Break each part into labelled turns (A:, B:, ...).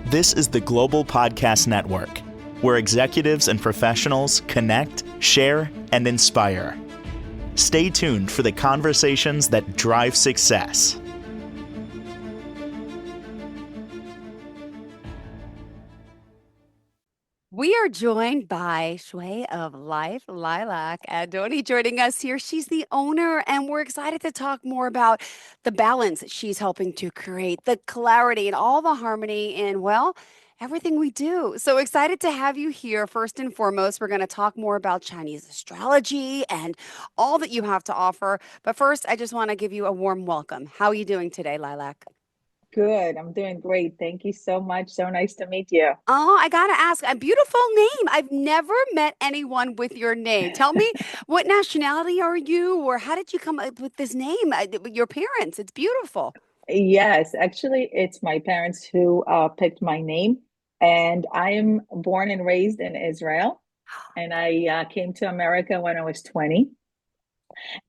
A: This is the Global Podcast Network, where executives and professionals connect, share, and inspire. Stay tuned for the conversations that drive success.
B: We are joined by Shui of Life, Lilach Adoni, joining us here. She's the owner, and we're excited to talk more about the balance she's helping to create, the clarity and all the harmony in, well, everything we do. So excited to have you here. First and foremost, we're going to talk more about Chinese astrology and all that you have to offer. But first, I just want to give you a warm welcome. How are you doing today, Lilach?
C: Good. I'm doing great. Thank you so much. So nice to meet you.
B: Oh, I gotta ask, a beautiful name. I've never met anyone with your name. Tell me, what nationality are you, or how did you come up with this name? Your parents, it's beautiful.
C: Yes, actually, it's my parents who picked my name, and I am born and raised in Israel, and I came to America when I was 20.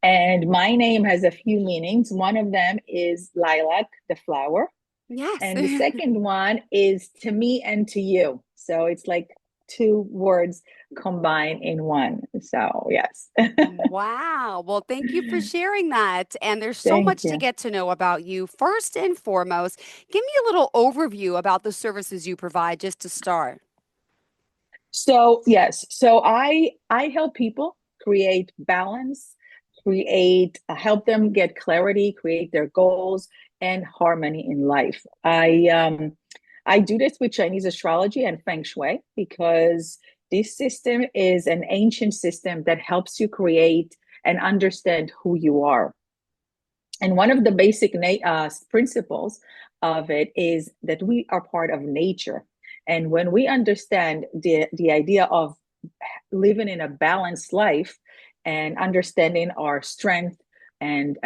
C: And my name has a few meanings. One of them is lilac, the flower,
B: Yes.
C: and the second one is to me and to you. So it's like two words combined in one. So yes.
B: Wow. Well, thank you for sharing that. And there's so
C: Thank
B: much to
C: you.
B: get to know about you. First and foremost, give me a little overview about the services you provide just to start.
C: So yes, so I help people create balance, create help them get clarity, create their goals and harmony in life. I do this with Chinese astrology and Feng Shui because this system is an ancient system that helps you create and understand who you are. And one of the basic principles of it is that we are part of nature. And when we understand the idea of living in a balanced life and understanding our strength and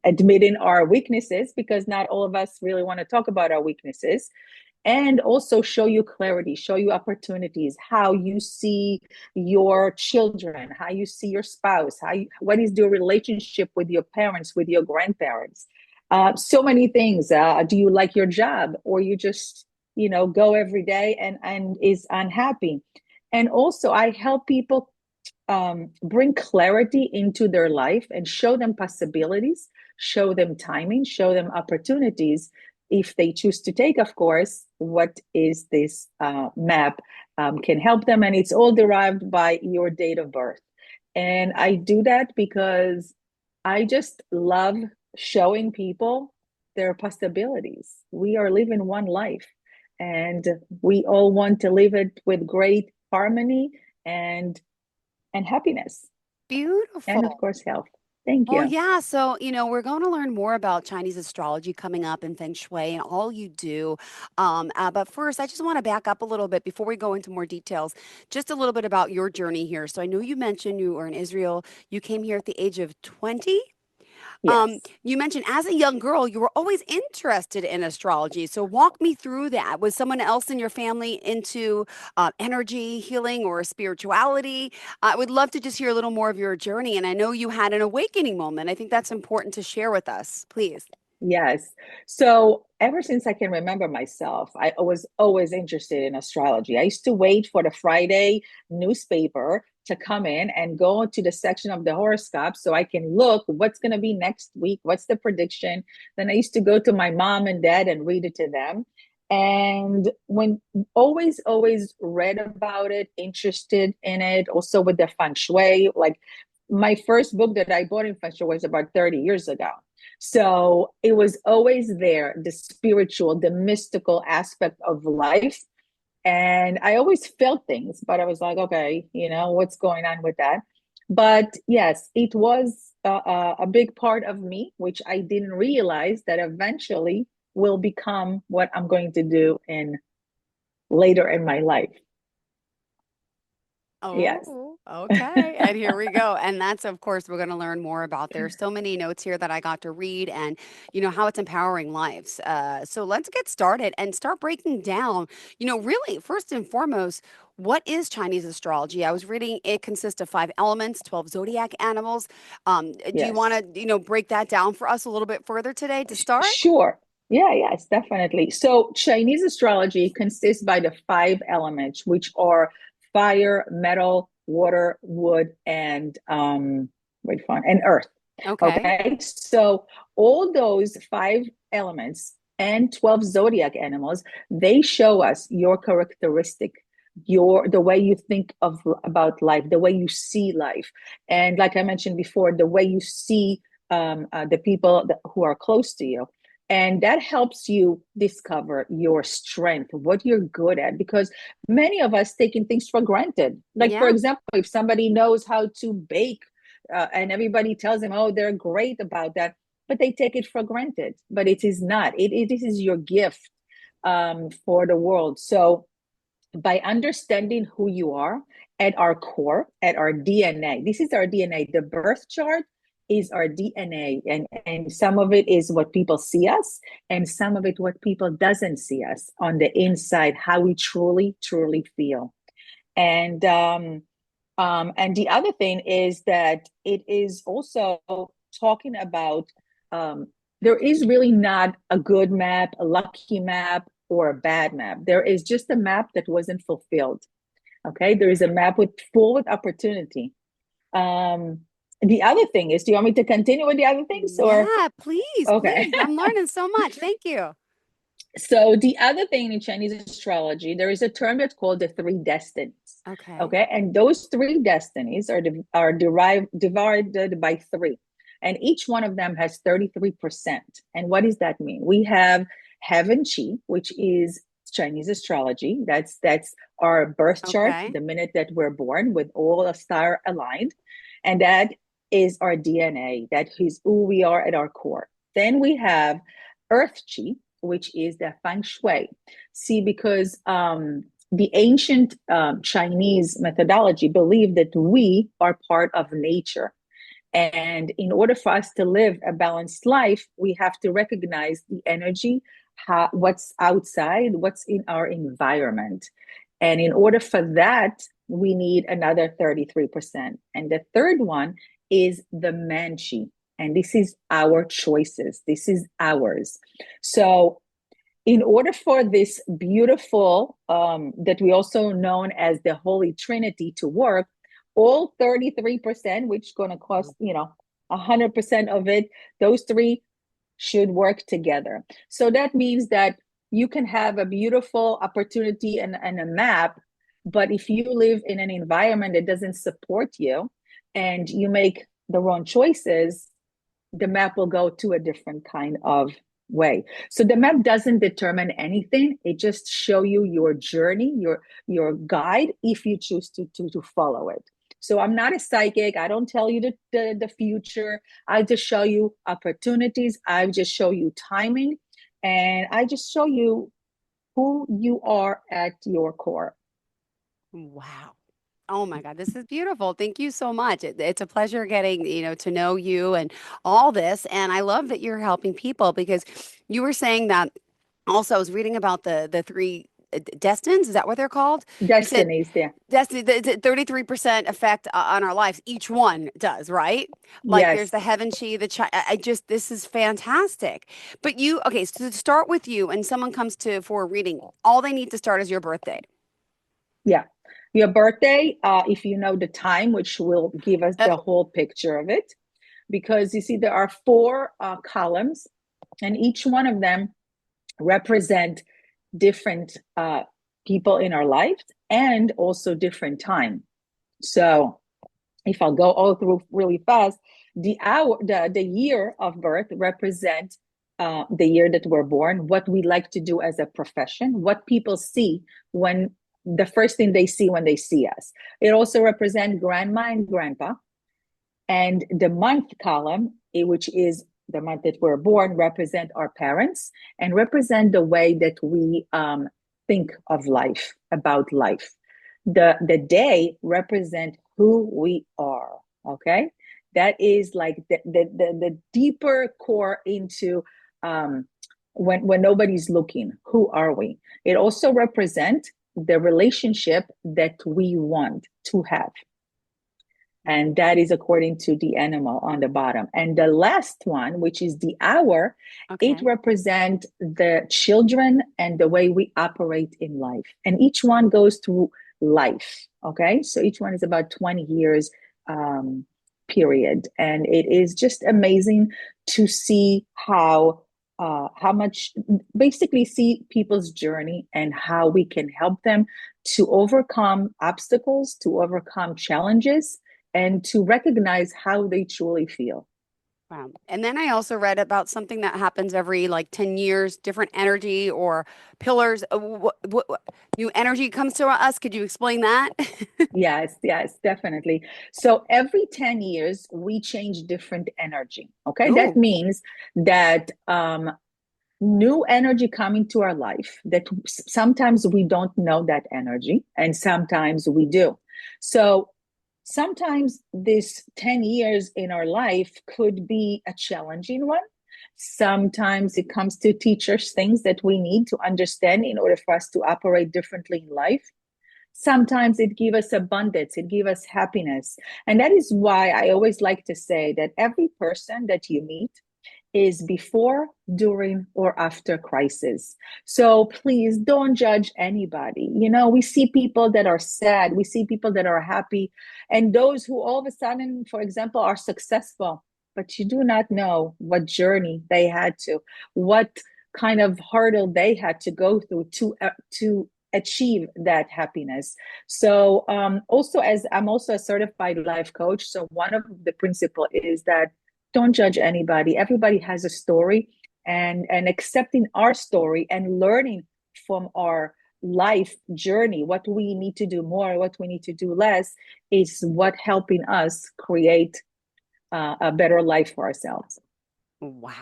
C: admitting our weaknesses, because not all of us really want to talk about our weaknesses, and also show you clarity, show you opportunities, how you see your children, how you see your spouse, what is your relationship with your parents, with your grandparents. So many things. Do you like your job, or you just go every day and is unhappy? And also, I help people bring clarity into their life and show them possibilities, show them timing, show them opportunities if they choose to take, of course, what is this map can help them. And it's all derived by your date of birth. And I do that because I just love showing people their possibilities. We are living one life, and we all want to live it with great harmony and happiness, and of
B: Beautiful.
C: course, health. Thank
B: Well,
C: you.
B: yeah. So, we're going to learn more about Chinese astrology coming up and Feng Shui and all you do. But first, I just want to back up a little bit before we go into more details, just a little bit about your journey here. So, I know you mentioned you were in Israel. You came here at the age of 20.
C: Yes.
B: You mentioned as a young girl, you were always interested in astrology. So walk me through that. Was someone else in your family into energy healing or spirituality? I would love to just hear a little more of your journey. And I know you had an awakening moment. I think that's important to share with us, please.
C: Yes. So ever since I can remember myself, I was always interested in astrology. I used to wait for the Friday newspaper to come in and go to the section of the horoscope so I can look what's going to be next week, what's the prediction. Then I used to go to my mom and dad and read it to them. And when always read about it, interested in it, also with the feng shui. Like my first book that I bought in feng shui was about 30 years ago. So it was always there, the spiritual, the mystical aspect of life. And I always felt things, but I was like, okay, what's going on with that? But yes, it was a big part of me, which I didn't realize that eventually will become what I'm going to do in later in my life. Yes.
B: Oh, okay. And here we go. And that's, of course, we're going to learn more about. There's so many notes here that I got to read and, how it's empowering lives. So let's get started and start breaking down, really, first and foremost, what is Chinese astrology? I was reading it consists of 5 elements, 12 zodiac animals. Do you want
C: Yes.
B: to, break that down for us a little bit further today to start?
C: Sure. Yeah, yes, definitely. So Chinese astrology consists by the five elements, which are fire, metal, water, wood, and wait, fun, and earth.
B: Okay.
C: Okay, so all those five elements and 12 zodiac animals, they show us your characteristic, your the way you think of about life, the way you see life, and like I mentioned before, the way you see the people who are close to you. And that helps you discover your strength, what you're good at, because many of us taking things for granted. Like, for
B: Yeah.
C: example, if somebody knows how to bake and everybody tells them, oh, they're great about that, but they take it for granted. But it is not. It is your gift for the world. So by understanding who you are at our core, at our DNA. This is our DNA. The birth chart is our DNA, and some of it is what people see us, and some of it what people doesn't see us on the inside, how we truly feel. And and the other thing is that it is also talking about um, there is really not a good map, a lucky map, or a bad map. There is just a map that wasn't fulfilled. Okay, there is a map with full with opportunity. Um, the other thing is, do you want me to continue with the other things or
B: Yeah, please,
C: okay?
B: please. I'm learning so much. Thank you.
C: So the other thing in Chinese astrology, there is a term that's called the three destinies.
B: Okay.
C: Okay, and those three destinies are derived divided by three, and each one of them has 33%. And what does that mean? We have heaven chi, which is Chinese astrology. That's our birth chart,
B: Okay.
C: the minute that we're born, with all the star aligned, and that is our DNA. That is who we are at our core. Then we have earth chi, which is the feng shui. See, because the ancient Chinese methodology believed that we are part of nature. And in order for us to live a balanced life, we have to recognize the energy, what's outside, what's in our environment. And in order for that, we need another 33%. And the third one is the manchi. And this is our choices. This is ours. So in order for this beautiful, that we also known as the Holy Trinity to work, all 33%, which is going to cost, 100% of it, those three should work together. So that means that you can have a beautiful opportunity and a map, but if you live in an environment that doesn't support you and you make the wrong choices, the map will go to a different kind of way. So the map doesn't determine anything. It just show you your journey, your guide, if you choose to follow it. So I'm not a psychic. I don't tell you the future. I just show you opportunities. I just show you timing. And I just show you who you are at your core.
B: Wow. Oh my God, this is beautiful. Thank you so much. It's a pleasure getting, to know you and all this. And I love that you're helping people because you were saying that also I was reading about the three destines. Is that what they're called? You said
C: Destinies there.
B: destiny, the 33% effect on our lives. Each one does, right? Like there's
C: Yes.
B: the heaven chi, the chi. I just, this is fantastic. But okay, so to start with you and someone comes for a reading, all they need to start is your birthday.
C: Yeah. Your birthday, if you know the time, which will give us the
B: Oh,
C: whole picture of it, because you see there are four columns, and each one of them represent different people in our lives and also different time. So if I'll go all through really fast, the year of birth represent the year that we're born, what we like to do as a profession, what people see when the first thing they see when they see us. It also represents grandma and grandpa. And the month column, which is the month that we're born, represent our parents and represent the way that we think of life, about life. The day represent who we are. Okay, that is like the deeper core into when nobody's looking. Who are we? It also represent the relationship that we want to have. And that is according to the animal on the bottom. And the last one, which is the hour, it
B: Okay.
C: represents the children and the way we operate in life. And each one goes through life. Okay. So each one is about 20 years period. And it is just amazing to see how much basically see people's journey and how we can help them to overcome obstacles, to overcome challenges, and to recognize how they truly feel.
B: Wow. And then I also read about something that happens every like 10 years, different energy or pillars. New energy comes to us. Could you explain that?
C: Yes, yes, definitely. So every 10 years, we change different energy. Okay. That
B: Ooh,
C: means that new energy coming to our life that sometimes we don't know that energy and sometimes we do. So sometimes this 10 years in our life could be a challenging one. Sometimes it comes to teach us things that we need to understand in order for us to operate differently in life. Sometimes it gives us abundance, it gives us happiness. And that is why I always like to say that every person that you meet is before, during, or after crisis. So please don't judge anybody. You know, we see people that are sad, we see people that are happy, and those who all of a sudden, for example, are successful, but you do not know what journey they had to, what kind of hurdle they had to go through to achieve that happiness. So also, as I'm also a certified life coach, so one of the principle is that don't judge anybody. Everybody has a story, and accepting our story and learning from our life journey, what we need to do more, what we need to do less, is what helping us create a better life for ourselves.
B: wow.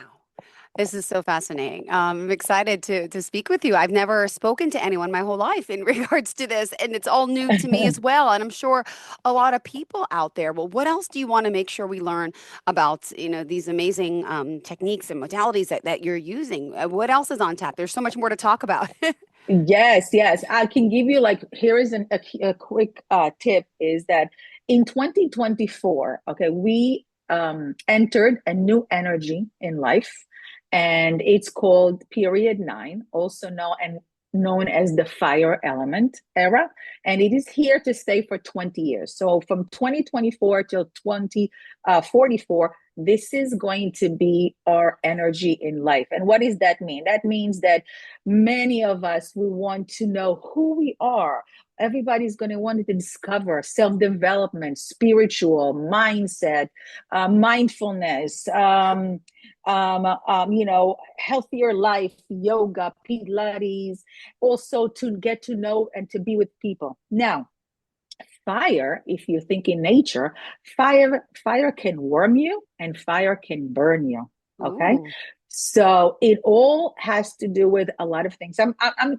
B: This is so fascinating. I'm excited to speak with you. I've never spoken to anyone my whole life in regards to this, and it's all new to me as well. And I'm sure a lot of people out there. Well, what else do you want to make sure we learn about, these amazing techniques and modalities that you're using? What else is on tap? There's so much more to talk about.
C: Yes, yes. I can give you like here is a quick tip is that in 2024, okay, we entered a new energy in life, and it's called period 9, also known as the fire element era, and it is here to stay for 20 years. So from 2024 till 2044, this is going to be our energy in life. And what does that mean? That means that many of us will want to know who we are. Everybody's going to want to discover self-development, spiritual mindset, mindfulness, healthier life, yoga, Pilates, also to get to know and to be with people. Now, fire, if you think in nature, fire can warm you and fire can burn you. Okay.
B: Ooh,
C: So it all has to do with a lot of things.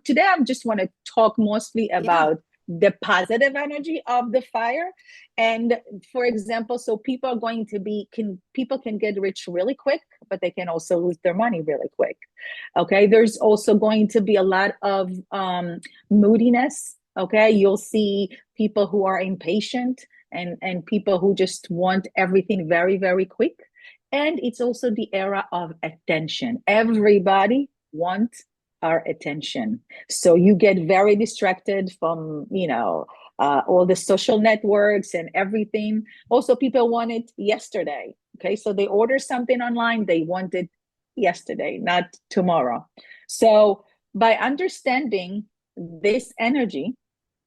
C: Today I just want to talk mostly
B: yeah.
C: about the positive energy of the fire. And for example, so people can get rich really quick, but they can also lose their money really quick. Okay. There's also going to be a lot of moodiness. Okay. You'll see people who are impatient and people who just want everything very, very quick. And it's also the era of attention. Everybody wants our attention. So you get very distracted from, all the social networks and everything. Also, people want it yesterday. Okay. So they order something online, they want it yesterday, not tomorrow. So by understanding this energy,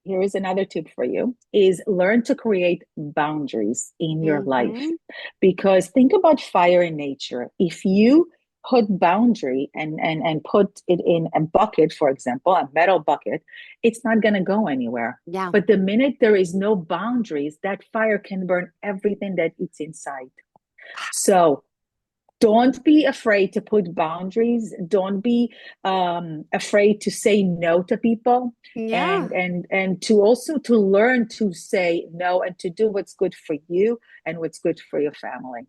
C: here is another tip for you, is learn to create boundaries in your life.
B: Hmm.
C: Because think about fire in nature. If you put boundary and put it in a bucket, for example, a metal bucket, it's not going to go anywhere.
B: Yeah.
C: But the minute there is no boundaries, that fire can burn everything that it's inside. So don't be afraid to put boundaries. Don't be afraid to say no to people,
B: Yeah.
C: and to also to learn to say no and to do what's good for you and what's good for your family.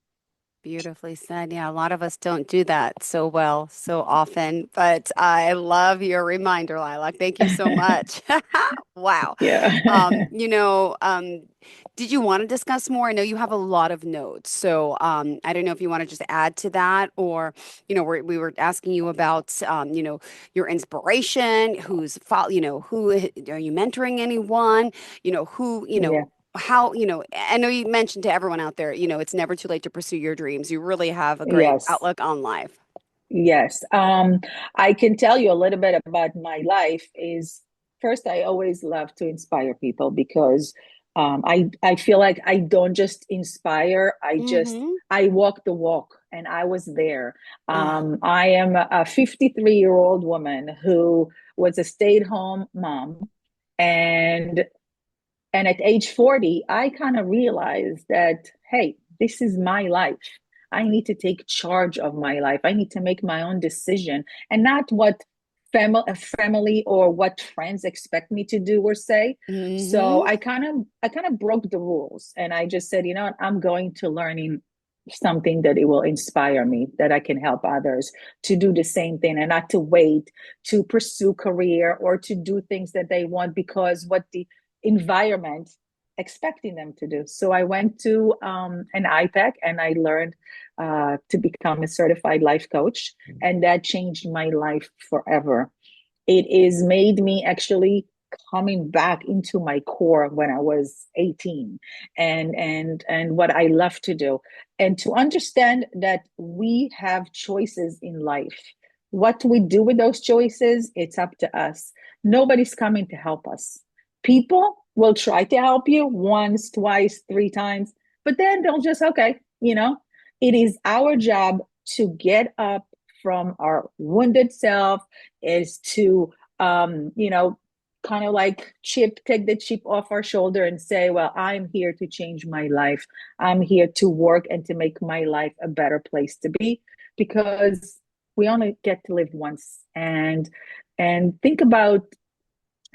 B: Beautifully said. Yeah, a lot of us don't do that so well, so often, but I love your reminder, Lilac. Thank you so much. Wow.
C: Yeah.
B: Did you want to discuss more? I know you have a lot of notes, so I don't know if you want to just add to that, or we were asking you about your inspiration, who are you mentoring anyone, who
C: Yeah.
B: how, I know you mentioned to everyone out there, it's never too late to pursue your dreams. You really have a great
C: Yes.
B: outlook on life.
C: Yes. I can tell you a little bit about my life is first, I always love to inspire people because I feel like I don't just inspire,
B: Mm-hmm.
C: I walk the walk and I was there.
B: Oh,
C: I am a 53-year-old woman who was a stay-at-home mom and at age 40, I kind of realized that, hey, this is my life. I need to take charge of my life. I need to make my own decision and not what family or what friends expect me to do or say. So
B: mm-hmm.
C: I kind of broke the rules and I just said, you know what, I'm going to learning something that it will inspire me, that I can help others to do the same thing and not to wait to pursue career or to do things that they want because what the environment expecting them to do. So I went to an IPAC and I learned to become a certified life coach, and that changed my life forever. It is made me actually coming back into my core when I was 18 and what I love to do and to understand that we have choices in life. What we do with those choices, it's up to us. Nobody's coming to help us. People will try to help you once, twice, three times, but then they'll just, okay, it is our job to get up from our wounded self, is to kind of like take the chip off our shoulder and say, well, I'm here to change my life. I'm here to work and to make my life a better place to be because we only get to live once. And think about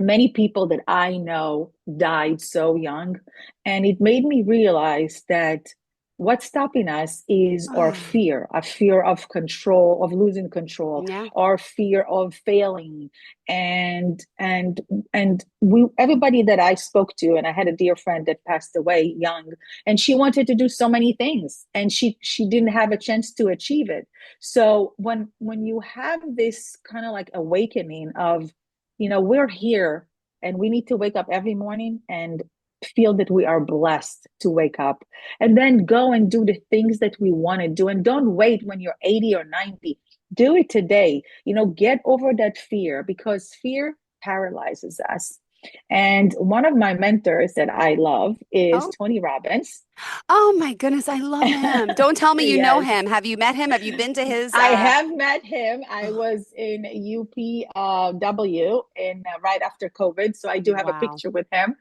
C: many people that I know died so young. And it made me realize that what's stopping us is our
B: Ah,
C: fear, a fear of control, of losing control,
B: yeah.
C: our fear of failing. And we everybody that I spoke to, and I had a dear friend that passed away young, and she wanted to do so many things and she didn't have a chance to achieve it. So when you have this kind of like awakening of we're here and we need to wake up every morning and feel that we are blessed to wake up and then go and do the things that we want to do. And don't wait when you're 80 or 90. Do it today. Get over that fear because fear paralyzes us. And one of my mentors that I love is
B: Oh,
C: Tony Robbins.
B: oh my goodness, I love him. Don't tell me you know
C: Yes.
B: him. Have you met him? Have you been to his
C: I have met him. I
B: oh,
C: was in UPW in right after COVID, so I do have a
B: wow.
C: picture with him.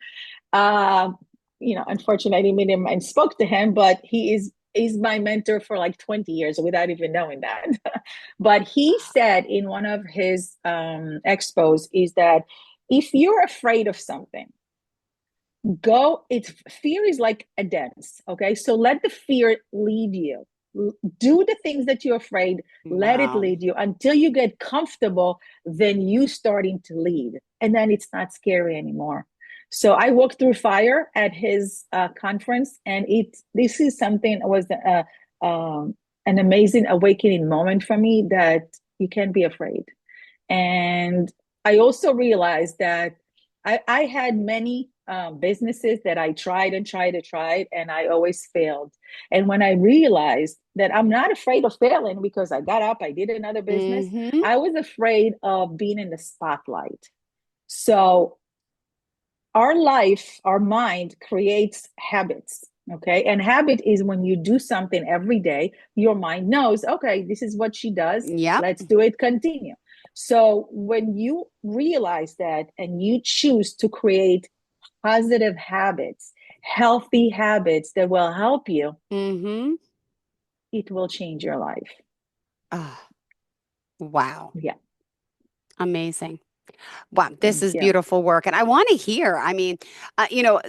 C: Uh, unfortunately, I didn't meet him and spoke to him, but he's my mentor for like 20 years without even knowing that. But he said in one of his expos is that if you're afraid of something, go it's fear is like a dance, okay? So let the fear lead you. Do the things that you're afraid, let it
B: Wow.
C: lead you until you get comfortable, then you starting to lead and then it's not scary anymore. So I walked through fire at his conference, and this is something was an amazing awakening moment for me, that you can't be afraid. And I also realized that I had many businesses that I tried and tried and tried, and I always failed. And when I realized that I'm not afraid of failing because I got up, I did another business,
B: Mm-hmm.
C: I was afraid of being in the spotlight. So our life, our mind creates habits. Okay. And habit is when you do something every day, your mind knows, okay, this is what she does.
B: Yep.
C: Let's do it, continue. So when you realize that and you choose to create positive habits, healthy habits that will help you,
B: Mm-hmm.
C: it will change your life.
B: Oh, wow.
C: Yeah.
B: Amazing. Wow, this
C: Thank
B: is
C: you.
B: beautiful work. And I want to hear, I mean,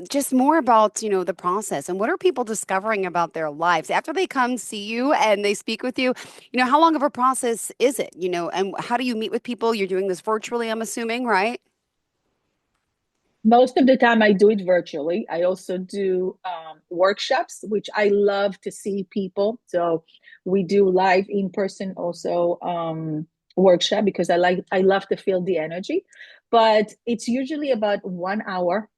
B: just more about, the process and what are people discovering about their lives after they come see you and they speak with you? How long of a process is it, and how do you meet with people? You're doing this virtually, I'm assuming, right?
C: Most of the time, I do it virtually. I also do workshops, which I love to see people. So we do live in person also workshop because I love to feel the energy. But it's usually about 1 hour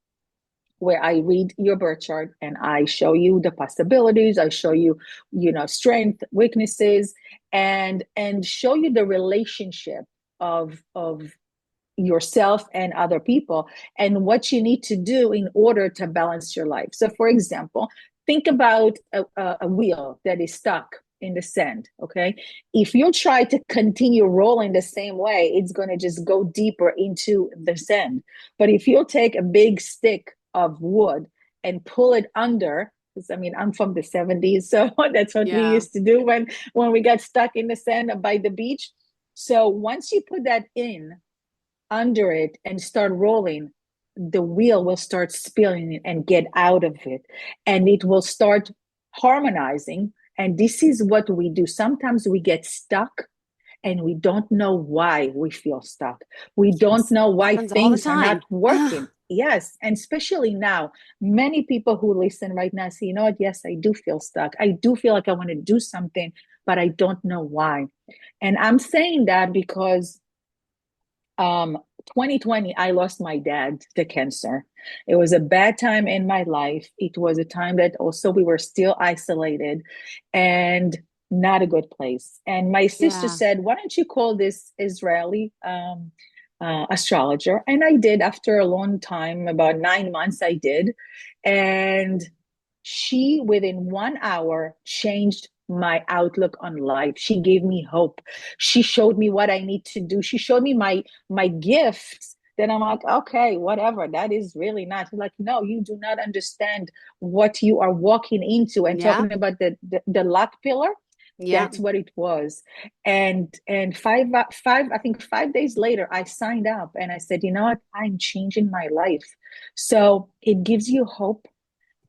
C: where I read your birth chart and I show you the possibilities. I show you, strength, weaknesses, and show you the relationship of yourself and other people and what you need to do in order to balance your life. So, for example, think about a wheel that is stuck in the sand. Okay. If you try to continue rolling the same way, it's going to just go deeper into the sand. But if you take a big stick of wood and pull it under, because I mean, I'm from the 70s, so that's what we
B: Yeah.
C: used to do when we got stuck in the sand by the beach. So once you put that in under it and start rolling, the wheel will start spilling and get out of it. And it will start harmonizing. And this is what we do. Sometimes we get stuck and we don't know why we feel stuck. We don't
B: Yes.
C: know why
B: Happens all the
C: things are not
B: time.
C: working. Yes. And especially now, many people who listen right now say, you know what? Yes, I do feel stuck. I do feel like I want to do something, but I don't know why. And I'm saying that because 2020, I lost my dad to cancer. It was a bad time in my life. It was a time that also we were still isolated and not a good place. And my sister
B: Yeah.
C: said, why don't you call this Israeli astrologer? And I did after a long time, about 9 months, I did. And she, within 1 hour, changed my outlook on life. She gave me hope. She showed me what I need to do. She showed me my gifts. Then I'm like, okay, whatever. That is really not like, no, you do not understand what you are walking into. And
B: Yeah.
C: talking about the luck pillar,
B: Yeah.
C: that's what it was. And I think 5 days later, I signed up and I said, you know what? I'm changing my life. So it gives you hope,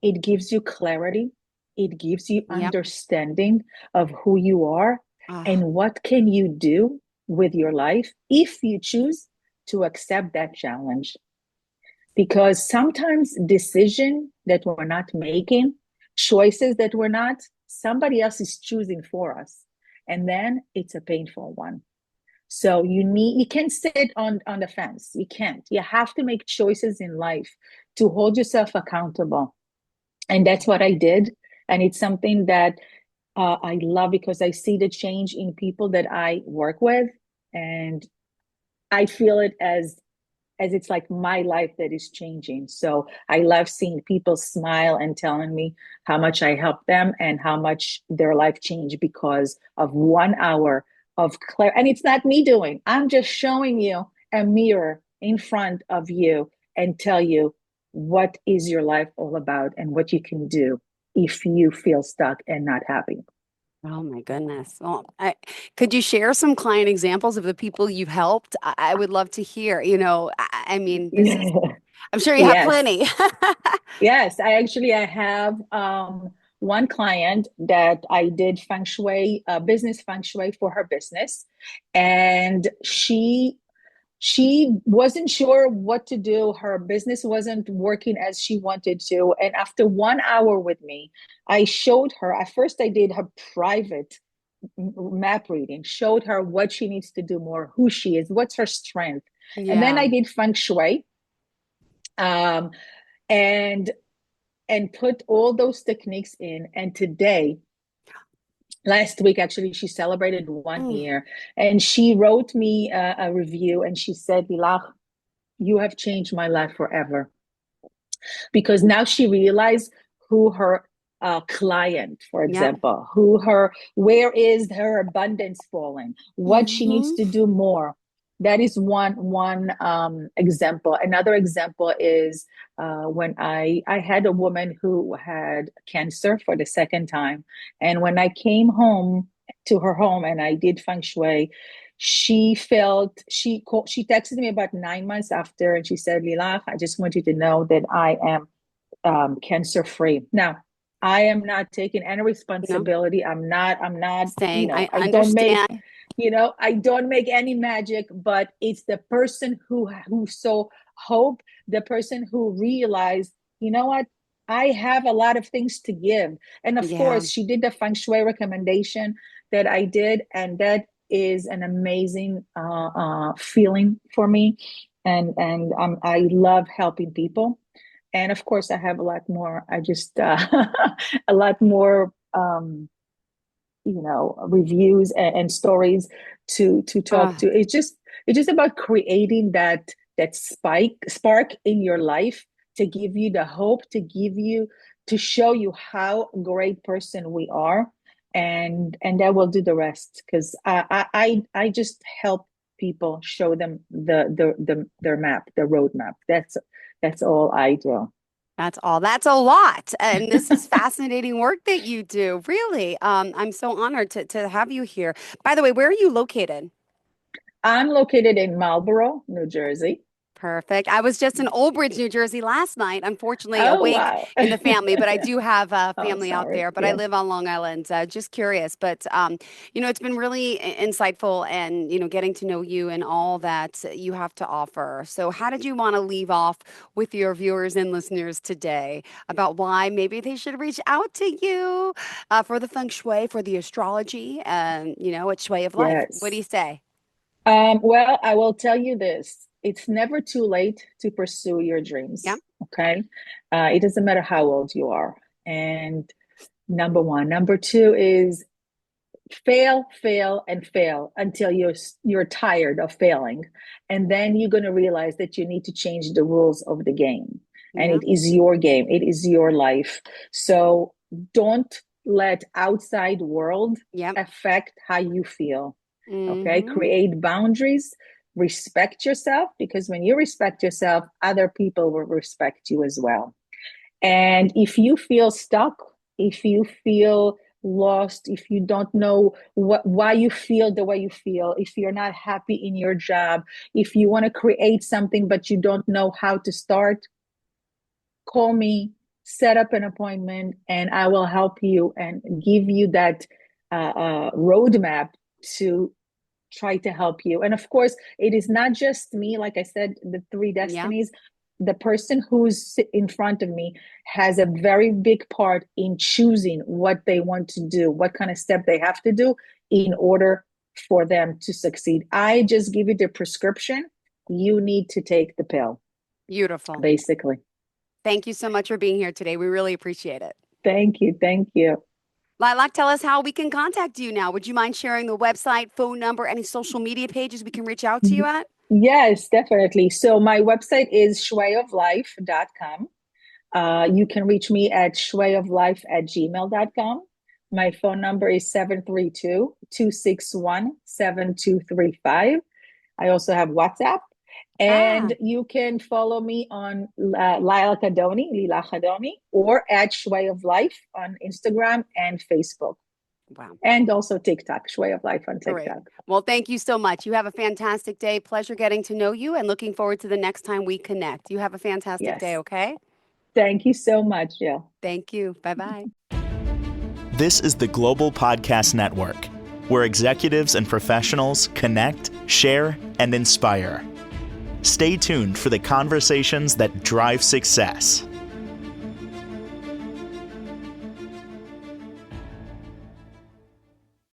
C: it gives you clarity, it gives you
B: Yep.
C: understanding of who you are
B: Ah,
C: and what can you do with your life if you choose to accept that challenge. Because sometimes decision that we're not making, choices that we're not, somebody else is choosing for us, and then it's a painful one. So you can't sit on the fence. You can't. You have to make choices in life to hold yourself accountable, and that's what I did. And it's something that I love because I see the change in people that I work with, and I feel it as it's like my life that is changing. So I love seeing people smile and telling me how much I help them and how much their life changed because of 1 hour of clarity. And it's not me doing. I'm just showing you a mirror in front of you and tell you what is your life all about and what you can do if you feel stuck and not happy.
B: oh my goodness. Well, could you share some client examples of the people you've helped? I would love to hear. I mean, this is, I'm sure you have
C: Yes.
B: plenty.
C: Yes, I have one client that I did feng shui, business feng shui for her business, and she wasn't sure what to do. Her business wasn't working as she wanted to, and after 1 hour with me, I showed her. At first, I did her private map reading, showed her what she needs to do more, who she is, what's her strength, and then
B: Yeah.
C: I did feng shui. Um, and put all those techniques in. And today, last week, actually, she celebrated one
B: Mm,
C: year and she wrote me a review and she said, Lilach, you have changed my life forever. Because now she realized who her client, for
B: yep.
C: example, where is her abundance falling, what she needs
B: Hmm.
C: to do more. That is one example. Another example is when I had a woman who had cancer for the second time, and when I came home to her home and I did feng shui, She texted me about 9 months after, and she said, Lilach, I just want you to know that I am cancer free. Now, I am not taking any
B: No,
C: responsibility. I'm not,
B: saying I
C: I don't make,
B: understand.
C: I don't make any magic, but it's the person who so hope, the person who realized, you know what, I have a lot of things to give. And of
B: Yeah.
C: course, she did the feng shui recommendation that I did, and that is an amazing feeling for me. And I love helping people. And of course, I have a lot more. I just a lot more, reviews and stories to talk
B: Uh,
C: to. It's just about creating that spark in your life, to give you the hope, to show you how great person we are, and that will do the rest. Because I just help people, show them their map, the roadmap. That's all I do.
B: that's all. That's a lot. And this is fascinating work that you do. Really. I'm so honored to have you here. By the way, where are you located?
C: I'm located in Marlborough, New Jersey.
B: Perfect. I was just in Old Bridge, New Jersey last night, unfortunately
C: Oh,
B: awake
C: wow.
B: in the family, but I do have a
C: Oh,
B: family out
C: sorry.
B: there, but I
C: Yeah.
B: live on Long Island. Just curious, but it's been really insightful and, getting to know you and all that you have to offer. So how did you want to leave off with your viewers and listeners today about why maybe they should reach out to you for the feng shui, for the astrology, and, it's Shui of Life? What do
C: Yes.
B: you say?
C: Well, I will tell you this. It's never too late to pursue your
B: Yeah.
C: dreams. Okay. It doesn't matter how old you are. And number one. Number two is fail, fail, and fail until you're tired of failing. And then you're going to realize that you need to change the rules of the game. And
B: Yeah.
C: it is your game. It is your life. So don't let outside world
B: Yep.
C: affect how you feel. Okay,
B: Mm-hmm.
C: create boundaries, respect yourself, because when you respect yourself, other people will respect you as well. And if you feel stuck, if you feel lost, if you don't know why you feel the way you feel, if you're not happy in your job, if you want to create something but you don't know how to start, call me, set up an appointment, and I will help you and give you that roadmap to try to help you. And of course, it is not just me. Like I said, the three
B: Yeah.
C: destinies, the person who's in front of me has a very big part in choosing what they want to do, what kind of step they have to do in order for them to succeed. I just give you the prescription. You need to take the pill,
B: Beautiful.
C: basically.
B: Thank you so much for being here today. We really appreciate it.
C: Thank you. Thank you.
B: Lilac, tell us how we can contact you now. Would you mind sharing the website, phone number, any social media pages we can reach out to you at?
C: Yes, definitely. So my website is shuioflife.com. You can reach me at shuioflife@gmail.com. My phone number is 732-261-7235. I also have WhatsApp.
B: Ah,
C: And you can follow me on Lilach Adoni, or at Shui of Life on Instagram and Facebook.
B: wow.
C: And also TikTok, Shui of Life on
B: Great.
C: TikTok.
B: Well, thank you so much. You have a fantastic day. Pleasure getting to know you and looking forward to the next time we connect. You have a fantastic day,
C: Yes.
B: okay?
C: Thank you so much, Jill.
B: Thank you. Bye bye.
A: This is the Global Podcast Network, where executives and professionals connect, share, and inspire. Stay tuned for the conversations that drive success.